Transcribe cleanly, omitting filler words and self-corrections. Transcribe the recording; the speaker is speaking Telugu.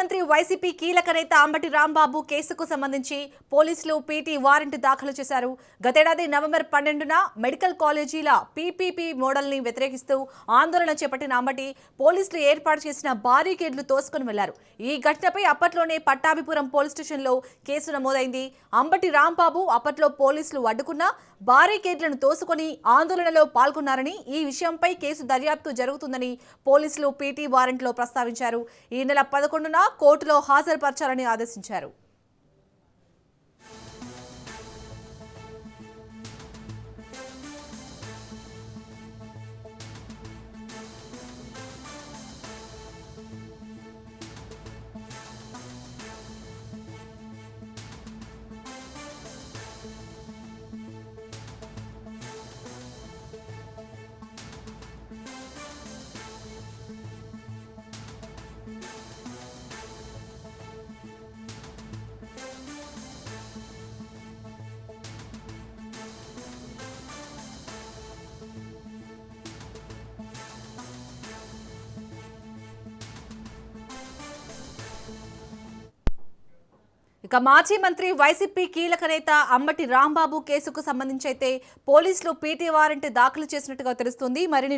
మంత్రి వైసీపీ కీలక నేత అంబటి రాంబాబు కేసుకు సంబంధించి పోలీసులు పీటీ వారెంట్ దాఖలు చేశారు. గతేడాది నవంబర్ 12న మెడికల్ కాలేజీల పీపీపీ మోడల్ని వ్యతిరేకిస్తూ ఆందోళన చేపట్టిన అంబటి పోలీసులు ఏర్పాటు చేసిన బారికేడ్లు తోసుకుని వెళ్లారు. ఈ ఘటనపై అప్పట్లోనే పట్టాభిపురం పోలీస్ స్టేషన్లో కేసు నమోదైంది. అంబటి రాంబాబు అప్పట్లో పోలీసులు అడ్డుకున్న బారికేడ్లను తోసుకొని ఆందోళనలో పాల్గొన్నారని, ఈ విషయంపై కేసు దర్యాప్తు జరుగుతుందని పోలీసులు పీటీ వారెంట్లో ప్రస్తావించారు. ఈ నెల 11న కోర్టులో హాజరుపరచాలని ఆదేశించారు. ఇక మాజీ మంత్రి వైసీపీ కీలక నేత అంబటి రాంబాబు కేసుకు సంబంధించి అయితే పోలీసులు పీటీ వారెంట్ దాఖలు చేసినట్టుగా తెలుస్తుంది. మరిన్ని